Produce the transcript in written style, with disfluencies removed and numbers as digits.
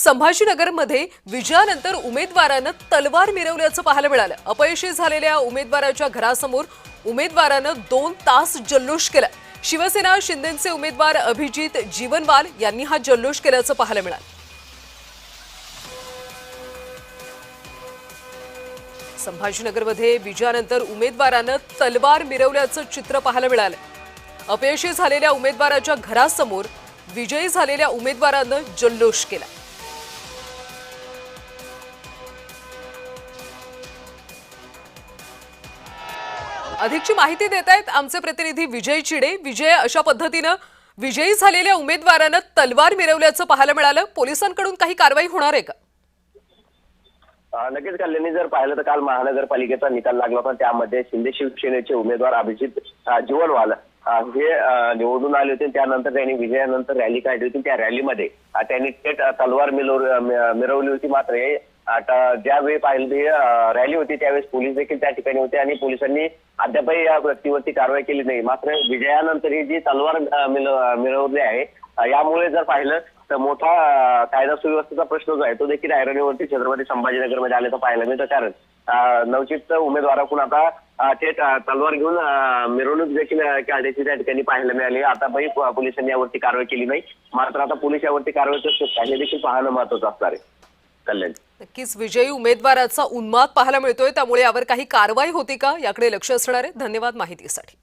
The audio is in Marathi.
संभाजीनगरमध्ये विजयानंतर उमेदवारानं तलवार मिरवल्याचं पाहायला मिळालं। अपयशी झालेल्या उमेदवाराच्या घरासमोर उमेदवारानं 2 तास जल्लोष केला। शिवसेना शिंदेचे उमेदवार अभिजित जीवनवाल यांनी हा जल्लोष केल्याचं पाहायला मिळालं। संभाजीनगरमध्ये विजयानंतर उमेदवारानं तलवार मिरवल्याचं चित्र पाहायला मिळालं। अपयशी झालेल्या उमेदवाराच्या घरासमोर विजयी झालेल्या उमेदवारानं जल्लोष केला। अधिकची माहिती देत आहेत आमचे प्रतिनिधी विजय चिडे। विजय, अशा पद्धतीने विजयी झालेल्या उमेदवारानं तलवार मिरवल्याचं पाहायला मिळालं। पोलिसांकडून काही कारवाई होणार आहे का? नक्कीच कल्याणी जर पाहिलं तर काल महानगरपालिकेचा निकाल लागला होता। त्यामध्ये शिंदे शिवसेनेचे उमेदवार अभिजित जीवनवाल हे निवडून आले होते। त्यानंतर त्यांनी विजयानंतर रॅली काढली होती। त्या रॅलीमध्ये त्यांनी थेट तलवार मिरवली होती। मात्र ज्यावेळी पाहिली रॅली होती त्यावेळेस पोलीस देखील त्या ठिकाणी होते आणि पोलिसांनी अद्यापही या व्यक्तीवरती कारवाई केली नाही। मात्र विजयानंतर ही जी तलवार मिरवली आहे यामुळे जर पाहिलं तर मोठा कायदा सुव्यवस्थेचा प्रश्न जो आहे तो देखील ऐरणीवरती छत्रपती संभाजीनगरमध्ये आल्याचं पाहायला मिळतं। कारण नवचित उमेदवाराकडून आता थेट तलवार घेऊन मिरवणूक देखील काढण्याची त्या ठिकाणी पाहायला मिळाली। आताही पोलिसांनी यावरती कारवाई केली नाही। मात्र आता पोलीस यावरती कारवाई करतात हे देखील पाहणं महत्त्वाचं असणार आहे। कल्याण, नक्कीच विजयी उमेदवाराचा उन्माद पाहायला मिळतोय, त्यामुळे यावर काही कारवाई होती का याकडे लक्ष असणार आहे। धन्यवाद माहितीसाठी।